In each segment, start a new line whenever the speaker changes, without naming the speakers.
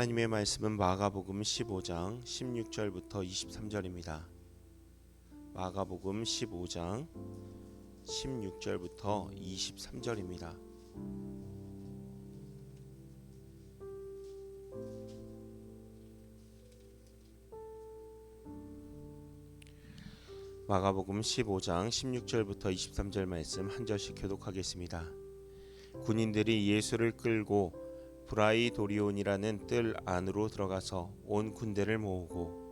하나님의 말씀은 마가복음 15장 16절부터 23절입니다. 마가복음 15장 16절부터 23절입니다. 마가복음 15장 16절부터 23절 말씀 한 절씩 교독하겠습니다. 군인들이 예수를 끌고 브라이도리온이라는 뜰 안으로 들어가서 온 군대를 모으고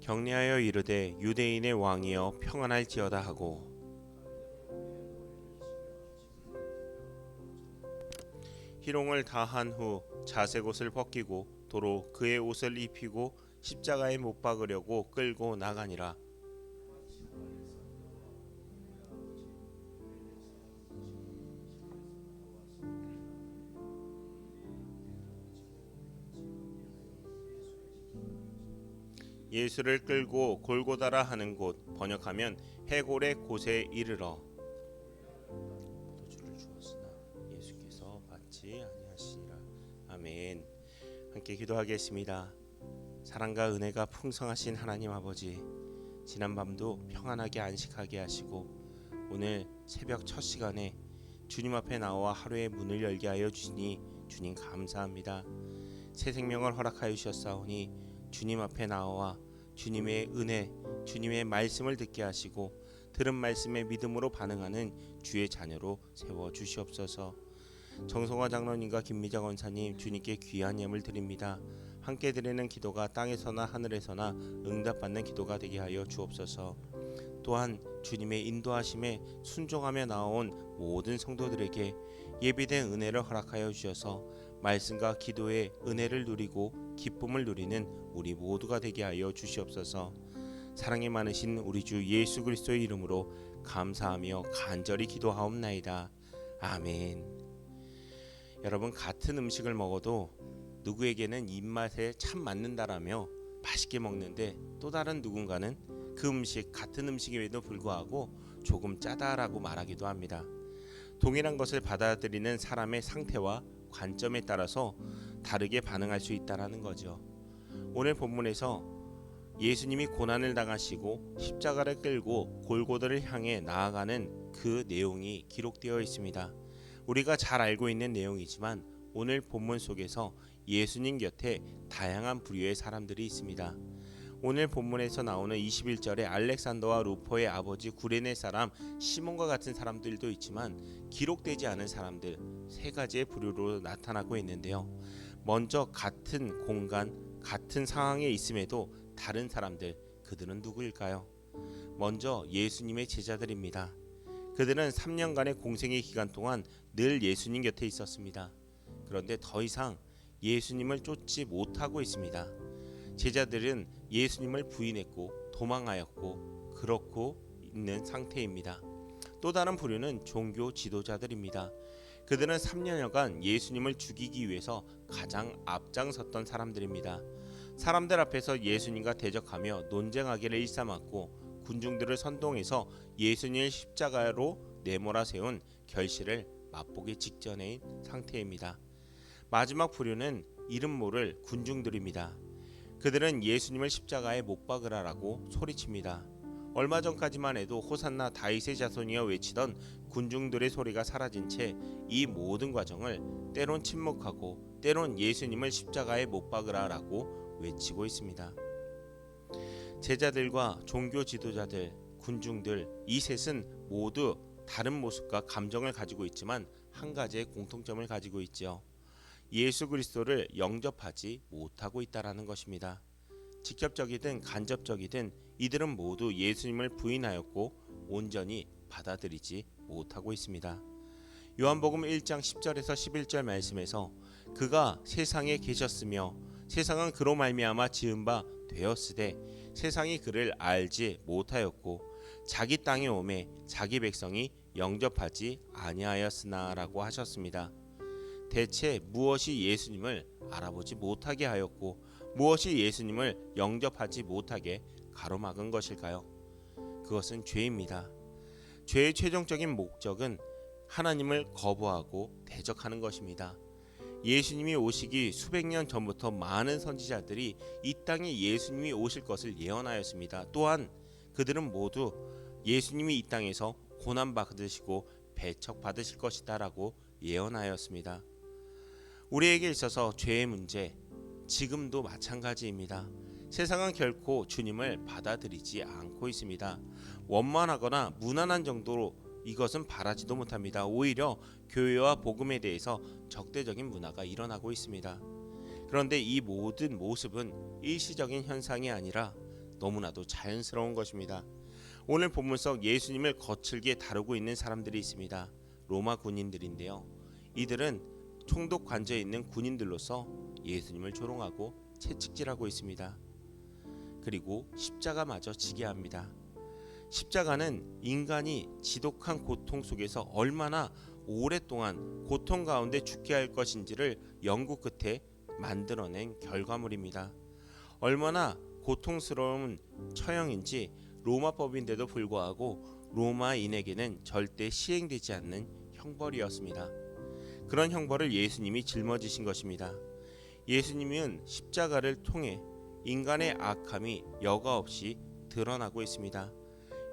격려하여 이르되 유대인의 왕이여 평안할지어다 하고 희롱을 다한 후 자색 옷을 벗기고 도로 그의 옷을 입히고 십자가에 못 박으려고 끌고 나가니라. 예수를 끌고 골고다라 하는 곳, 번역하면 해골의 곳에 이르러 포도주를 주었으나 예수께서 받지 아니하시니라. 아멘. 함께 기도하겠습니다. 사랑과 은혜가 풍성하신 하나님 아버지, 지난밤도 평안하게 안식하게 하시고 오늘 새벽 첫 시간에 주님 앞에 나와 하루의 문을 열게 하여 주시니 주님 감사합니다. 새 생명을 허락하여 주셨사오니 주님 앞에 나와 주님의 은혜, 주님의 말씀을 듣게 하시고 들은 말씀에 믿음으로 반응하는 주의 자녀로 세워 주시옵소서. 정성화 장로님과 김미자 권사님, 주님께 귀한 예물 드립니다. 함께 드리는 기도가 땅에서나 하늘에서나 응답받는 기도가 되게 하여 주옵소서. 또한 주님의 인도하심에 순종하며 나온 모든 성도들에게 예비된 은혜를 허락하여 주셔서 말씀과 기도의 은혜를 누리고 기쁨을 누리는 우리 모두가 되게 하여 주시옵소서. 사랑이 많으신 우리 주 예수 그리스도의 이름으로 감사하며 간절히 기도하옵나이다. 아멘. 여러분, 같은 음식을 먹어도 누구에게는 입맛에 참 맞는다라며 맛있게 먹는데 또 다른 누군가는 그 음식, 같은 음식임에도 불구하고 조금 짜다라고 말하기도 합니다. 동일한 것을 받아들이는 사람의 상태와 관점에 따라서 다르게 반응할 수 있다는 거죠. 오늘 본문에서 예수님이 고난을 당하시고 십자가를 끌고 골고다를 향해 나아가는 그 내용이 기록되어 있습니다. 우리가 잘 알고 있는 내용이지만 오늘 본문 속에서 예수님 곁에 다양한 부류의 사람들이 있습니다. 오늘 본문에서 나오는 21절에 알렉산더와 루포의 아버지 구레네 사람 시몬과 같은 사람들도 있지만 기록되지 않은 사람들 세 가지의 부류로 나타나고 있는데요. 먼저 같은 공간, 같은 상황에 있음에도 다른 사람들, 그들은 누구일까요? 먼저 예수님의 제자들입니다. 그들은 3년간의 공생의 기간 동안 늘 예수님 곁에 있었습니다. 그런데 더 이상 예수님을 쫓지 못하고 있습니다. 제자들은 예수님을 부인했고 도망하였고 그렇고 있는 상태입니다. 또 다른 부류는 종교 지도자들입니다. 그들은 3년여간 예수님을 죽이기 위해서 가장 앞장섰던 사람들입니다. 사람들 앞에서 예수님과 대적하며 논쟁하기를 일삼았고 군중들을 선동해서 예수님을 십자가로 내몰아 세운 결실을 맛보기 직전인 상태입니다. 마지막 부류는 이름 모를 군중들입니다. 그들은 예수님을 십자가에 못 박으라라고 소리칩니다. 얼마 전까지만 해도 호산나 다윗의 자손이여 외치던 군중들의 소리가 사라진 채 이 모든 과정을 때론 침묵하고 때론 예수님을 십자가에 못 박으라라고 외치고 있습니다. 제자들과 종교 지도자들, 군중들, 이 셋은 모두 다른 모습과 감정을 가지고 있지만 한 가지의 공통점을 가지고 있지요. 예수 그리스도를 영접하지 못하고 있다라는 것입니다. 직접적이든 간접적이든 이들은 모두 예수님을 부인하였고 온전히 받아들이지 못하고 있습니다. 요한복음 1장 10절에서 11절 말씀에서 그가 세상에 계셨으며 세상은 그로 말미암아 지은 바 되었으되 세상이 그를 알지 못하였고 자기 땅에 오매 자기 백성이 영접하지 아니하였으나라고 하셨습니다. 대체 무엇이 예수님을 알아보지 못하게 하였고 무엇이 예수님을 영접하지 못하게 가로막은 것일까요? 그것은 죄입니다. 죄의 최종적인 목적은 하나님을 거부하고 대적하는 것입니다. 예수님이 오시기 수백 년 전부터 많은 선지자들이 이 땅에 예수님이 오실 것을 예언하였습니다. 또한 그들은 모두 예수님이 이 땅에서 고난 받으시고 배척 받으실 것이다라고 예언하였습니다. 우리에게 있어서 죄의 문제 지금도 마찬가지입니다. 세상은 결코 주님을 받아들이지 않고 있습니다. 원만하거나 무난한 정도로 이것은 바라지도 못합니다. 오히려 교회와 복음에 대해서 적대적인 문화가 일어나고 있습니다. 그런데 이 모든 모습은 일시적인 현상이 아니라 너무나도 자연스러운 것입니다. 오늘 본문 속 예수님을 거칠게 다루고 있는 사람들이 있습니다. 로마 군인들인데요. 이들은 총독 관저에 있는 군인들로서 예수님을 조롱하고 채찍질하고 있습니다. 그리고 십자가마저 지게 합니다. 십자가는 인간이 지독한 고통 속에서 얼마나 오랫동안 고통 가운데 죽게 할 것인지를 연구 끝에 만들어낸 결과물입니다. 얼마나 고통스러운 처형인지 로마법인데도 불구하고 로마인에게는 절대 시행되지 않는 형벌이었습니다. 그런 형벌을 예수님이 짊어지신 것입니다. 예수님은 십자가를 통해 인간의 악함이 여과 없이 드러나고 있습니다.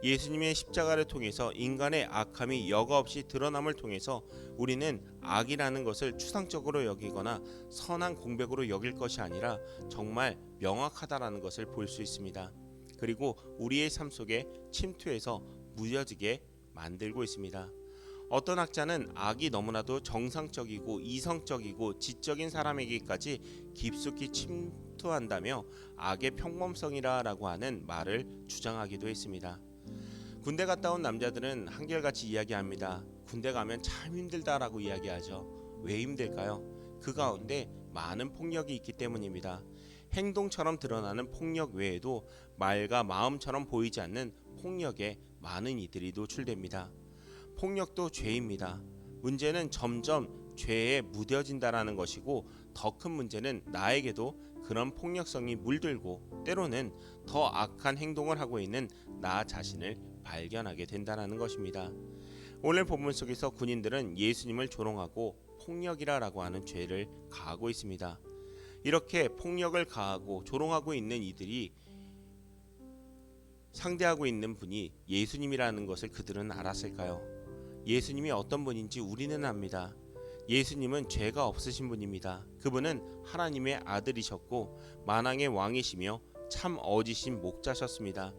예수님의 십자가를 통해서 인간의 악함이 여과 없이 드러남을 통해서 우리는 악이라는 것을 추상적으로 여기거나 선한 공백으로 여길 것이 아니라 정말 명확하다라는 것을 볼 수 있습니다. 그리고 우리의 삶 속에 침투해서 무뎌지게 만들고 있습니다. 어떤 학자는 악이 너무나도 정상적이고 이성적이고 지적인 사람에게까지 깊숙이 침투한다며 악의 평범성이라고 하는 말을 주장하기도 했습니다. 군대 갔다 온 남자들은 한결같이 이야기합니다. 군대 가면 참 힘들다라고 이야기하죠. 왜 힘들까요? 그 가운데 많은 폭력이 있기 때문입니다. 행동처럼 드러나는 폭력 외에도 말과 마음처럼 보이지 않는 폭력에 많은 이들이 노출됩니다. 폭력도 죄입니다. 문제는 점점 죄에 무뎌진다라는 것이고 더 큰 문제는 나에게도 그런 폭력성이 물들고 때로는 더 악한 행동을 하고 있는 나 자신을 발견하게 된다는 것입니다. 오늘 본문 속에서 군인들은 예수님을 조롱하고 폭력이라고 하는 죄를 가하고 있습니다. 이렇게 폭력을 가하고 조롱하고 있는 이들이 상대하고 있는 분이 예수님이라는 것을 그들은 알았을까요? 예수님이 어떤 분인지 우리는 압니다. 예수님은 죄가 없으신 분입니다. 그분은 하나님의 아들이셨고 만왕의 왕이시며 참 어지신 목자셨습니다.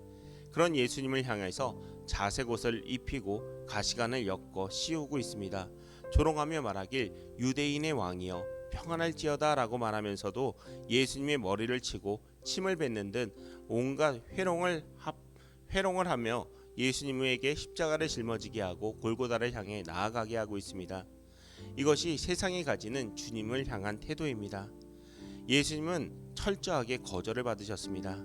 그런 예수님을 향해서 자색 옷을 입히고 가시관을 엮어 씌우고 있습니다. 조롱하며 말하길 유대인의 왕이여 평안할지어다 라고 말하면서도 예수님의 머리를 치고 침을 뱉는 듯 온갖 회롱을 하며 예수님에게 십자가를 짊어지게 하고 골고다를 향해 나아가게 하고 있습니다. 이것이 세상이 가지는 주님을 향한 태도입니다. 예수님은 철저하게 거절을 받으셨습니다.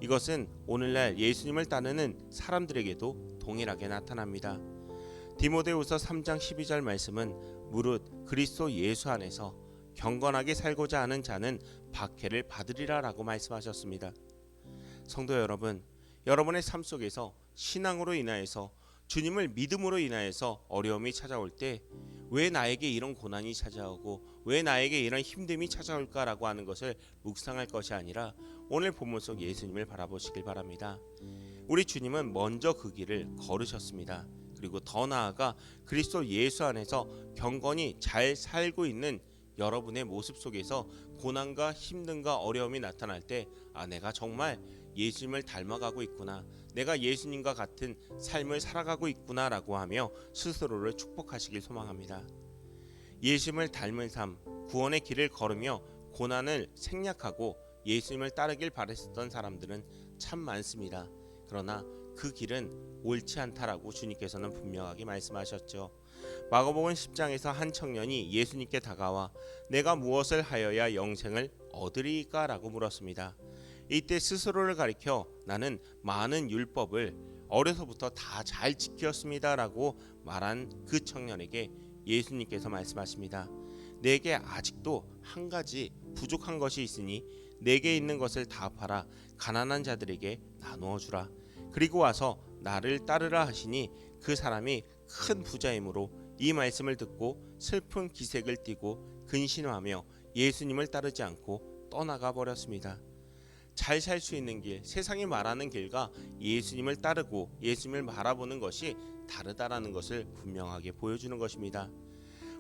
이것은 오늘날 예수님을 따르는 사람들에게도 동일하게 나타납니다. 디모데후서 3장 12절 말씀은 무릇 그리스도 예수 안에서 경건하게 살고자 하는 자는 박해를 받으리라 라고 말씀하셨습니다. 성도 여러분, 여러분의 삶 속에서 신앙으로 인하여서 주님을 믿음으로 인하여서 어려움이 찾아올 때 왜 나에게 이런 고난이 찾아오고 왜 나에게 이런 힘듦이 찾아올까라고 하는 것을 묵상할 것이 아니라 오늘 본문 속 예수님을 바라보시길 바랍니다. 우리 주님은 먼저 그 길을 걸으셨습니다. 그리고 더 나아가 그리스도 예수 안에서 경건히 잘 살고 있는 여러분의 모습 속에서 고난과 힘듦과 어려움이 나타날 때 내가 정말 예수님을 닮아가고 있구나, 내가 예수님과 같은 삶을 살아가고 있구나라고 하며 스스로를 축복하시길 소망합니다. 예수님을 닮은 삶, 구원의 길을 걸으며 고난을 생략하고 예수님을 따르길 바랬었던 사람들은 참 많습니다. 그러나 그 길은 옳지 않다라고 주님께서는 분명하게 말씀하셨죠. 마가복음 10장에서 한 청년이 예수님께 다가와 내가 무엇을 하여야 영생을 얻으리까? 라고 물었습니다. 이때 스스로를 가리켜 나는 많은 율법을 어려서부터 다 잘 지켰습니다 라고 말한 그 청년에게 예수님께서 말씀하십니다. 내게 아직도 한 가지 부족한 것이 있으니 내게 있는 것을 다 팔아 가난한 자들에게 나누어 주라. 그리고 와서 나를 따르라 하시니 그 사람이 큰 부자이므로 이 말씀을 듣고 슬픈 기색을 띠고 근심하며 예수님을 따르지 않고 떠나가 버렸습니다. 잘 살 수 있는 길, 세상이 말하는 길과 예수님을 따르고 예수님을 바라보는 것이 다르다라는 것을 분명하게 보여주는 것입니다.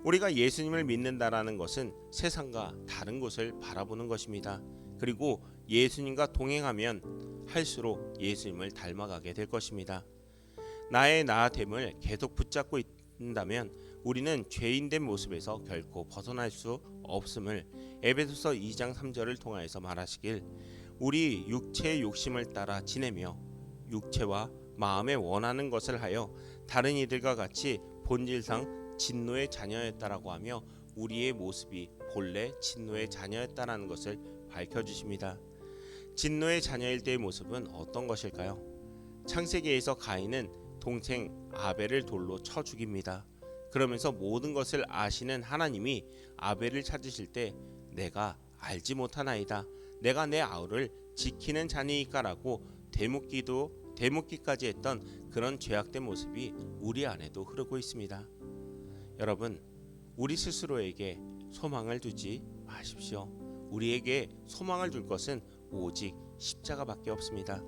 우리가 예수님을 믿는다라는 것은 세상과 다른 곳을 바라보는 것입니다. 그리고 예수님과 동행하면 할수록 예수님을 닮아가게 될 것입니다. 나의 나됨을 계속 붙잡고 있다면 우리는 죄인된 모습에서 결코 벗어날 수 없음을 에베소서 2장 3절을 통하여서 말하시길, 우리 육체의 욕심을 따라 지내며 육체와 마음에 원하는 것을 하여 다른 이들과 같이 본질상 진노의 자녀였다라고 하며 우리의 모습이 본래 진노의 자녀였다라는 것을 밝혀주십니다. 진노의 자녀일 때의 모습은 어떤 것일까요? 창세기에서 가인은 동생 아벨을 돌로 쳐 죽입니다. 그러면서 모든 것을 아시는 하나님이 아벨을 찾으실 때 내가 알지 못하나이다, 내가 내 아우를 지키는 자니이까라고 되묻기까지 했던 그런 죄악된 모습이 우리 안에도 흐르고 있습니다. 여러분, 우리 스스로에게 소망을 두지 마십시오. 우리에게 소망을 둘 것은 오직 십자가밖에 없습니다.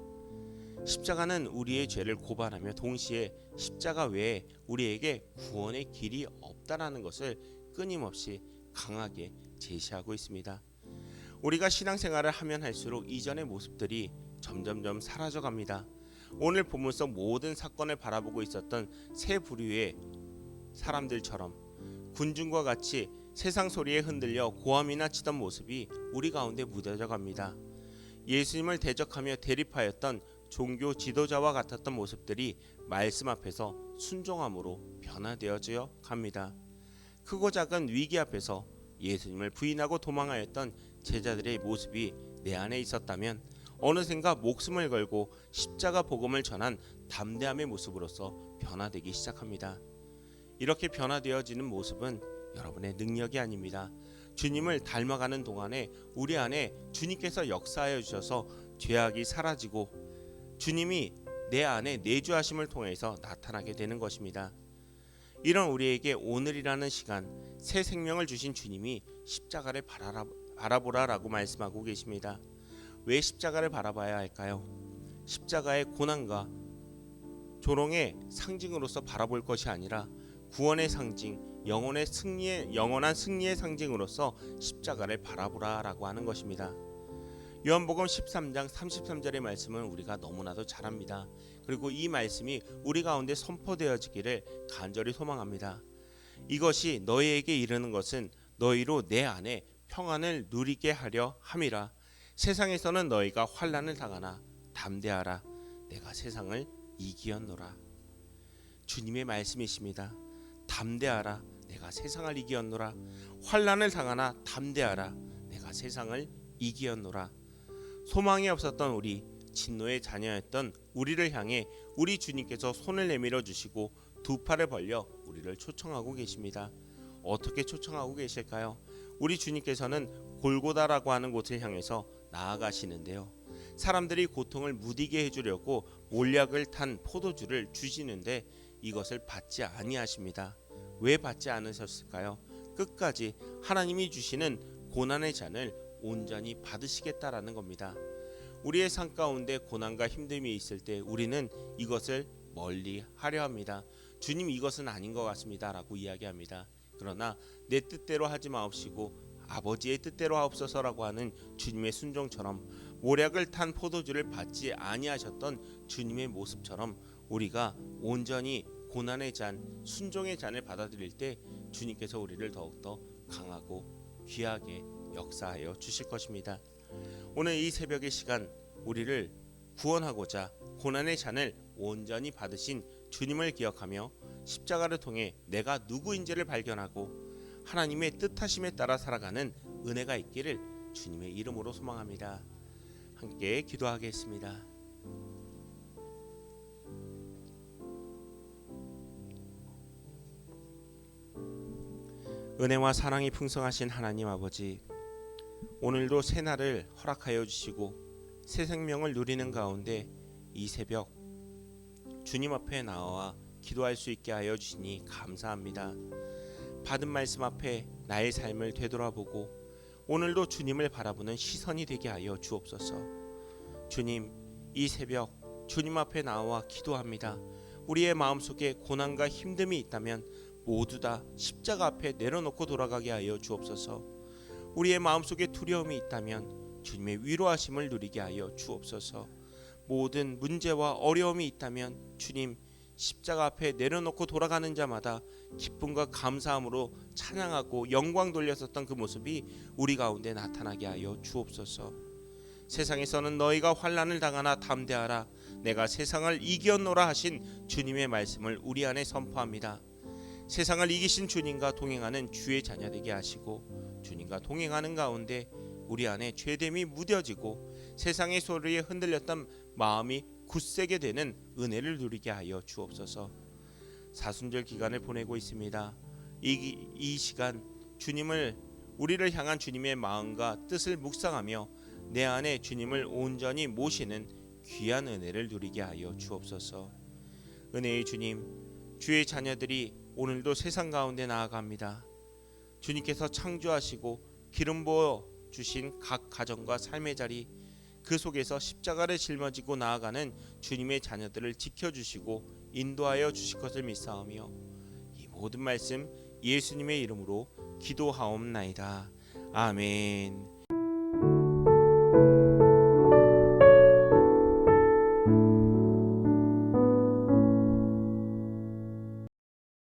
십자가는 우리의 죄를 고발하며 동시에 십자가 외에 우리에게 구원의 길이 없다라는 것을 끊임없이 강하게 제시하고 있습니다. 우리가 신앙생활을 하면 할수록 이전의 모습들이 점점점 사라져갑니다. 오늘 본문 속 모든 사건을 바라보고 있었던 세 부류의 사람들처럼 군중과 같이 세상 소리에 흔들려 고함이나 치던 모습이 우리 가운데 묻어져 갑니다. 예수님을 대적하며 대립하였던 종교 지도자와 같았던 모습들이 말씀 앞에서 순종함으로 변화되어져 갑니다. 크고 작은 위기 앞에서 예수님을 부인하고 도망하였던 제자들의 모습이 내 안에 있었다면 어느샌가 목숨을 걸고 십자가 복음을 전한 담대함의 모습으로서 변화되기 시작합니다. 이렇게 변화되어지는 모습은 여러분의 능력이 아닙니다. 주님을 닮아가는 동안에 우리 안에 주님께서 역사하여 주셔서 죄악이 사라지고 주님이 내 안에 내주하심을 통해서 나타나게 되는 것입니다. 이런 우리에게 오늘이라는 시간 새 생명을 주신 주님이 십자가를 바라보라라고 말씀하고 계십니다. 왜 십자가를 바라봐야 할까요? 십자가의 고난과 조롱의 상징으로서 바라볼 것이 아니라 구원의 상징, 영원한 승리의 상징으로서 십자가를 바라보라라고 하는 것입니다. 요한복음 13장 33절의 말씀은 우리가 너무나도 잘 압니다. 그리고 이 말씀이 우리 가운데 선포되어지기를 간절히 소망합니다. 이것이 너희에게 이르는 것은 너희로 내 안에 평안을 누리게 하려 함이라. 세상에서는 너희가 환난을 당하나 담대하라, 내가 세상을 이기었노라. 주님의 말씀이십니다. 담대하라, 내가 세상을 이기었노라. 환난을 당하나 담대하라, 내가 세상을 이기었노라. 소망이 없었던 우리, 진노의 자녀였던 우리를 향해 우리 주님께서 손을 내밀어 주시고 두 팔을 벌려 우리를 초청하고 계십니다. 어떻게 초청하고 계실까요? 우리 주님께서는 골고다라고 하는 곳을 향해서 나아가시는데요. 사람들이 고통을 무디게 해주려고 몰약을 탄 포도주를 주시는데 이것을 받지 아니하십니다. 왜 받지 않으셨을까요? 끝까지 하나님이 주시는 고난의 잔을 온전히 받으시겠다라는 겁니다. 우리의 삶 가운데 고난과 힘듦이 있을 때 우리는 이것을 멀리 하려 합니다. 주님, 이것은 아닌 것 같습니다 라고 이야기합니다. 그러나 내 뜻대로 하지 마옵시고 아버지의 뜻대로 하옵소서라고 하는 주님의 순종처럼 모략을 탄 포도주를 받지 아니하셨던 주님의 모습처럼 우리가 온전히 고난의 잔, 순종의 잔을 받아들일 때 주님께서 우리를 더욱더 강하고 귀하게 역사하여 주실 것입니다. 오늘 이 새벽의 시간 우리를 구원하고자 고난의 잔을 온전히 받으신 주님을 기억하며 십자가를 통해 내가 누구인지를 발견하고 하나님의 뜻하심에 따라 살아가는 은혜가 있기를 주님의 이름으로 소망합니다. 함께 기도하겠습니다. 은혜와 사랑이 풍성하신 하나님 아버지, 오늘도 새 날을 허락하여 주시고 새 생명을 누리는 가운데 이 새벽 주님 앞에 나와 기도할 수 있게 하여 주시니 감사합니다. 받은 말씀 앞에 나의 삶을 되돌아보고 오늘도 주님을 바라보는 시선이 되게 하여 주옵소서. 주님, 이 새벽 주님 앞에 나와 기도합니다. 우리의 마음속에 고난과 힘듦이 있다면 모두 다 십자가 앞에 내려놓고 돌아가게 하여 주옵소서. 우리의 마음속에 두려움이 있다면 주님의 위로하심을 누리게 하여 주옵소서. 모든 문제와 어려움이 있다면 주님, 십자가 앞에 내려놓고 돌아가는 자마다 기쁨과 감사함으로 찬양하고 영광 돌렸었던 그 모습이 우리 가운데 나타나게 하여 주옵소서. 세상에서는 너희가 환난을 당하나 담대하라, 내가 세상을 이겼노라 하신 주님의 말씀을 우리 안에 선포합니다. 세상을 이기신 주님과 동행하는 주의 자녀 되게 하시고, 주님과 동행하는 가운데 우리 안에 죄됨이 무뎌지고 세상의 소리에 흔들렸던 마음이 굳세게 되는 은혜를 누리게 하여 주옵소서. 사순절 기간을 보내고 있습니다. 이 시간 우리를 향한 주님의 마음과 뜻을 묵상하며 내 안에 주님을 온전히 모시는 귀한 은혜를 누리게 하여 주옵소서. 은혜의 주님, 주의 자녀들이 오늘도 세상 가운데 나아갑니다. 주님께서 창조하시고 기름 부어 주신 각 가정과 삶의 자리, 그 속에서 십자가를 짊어지고 나아가는 주님의 자녀들을 지켜주시고 인도하여 주실 것을 믿사오며 이 모든 말씀 예수님의 이름으로 기도하옵나이다. 아멘.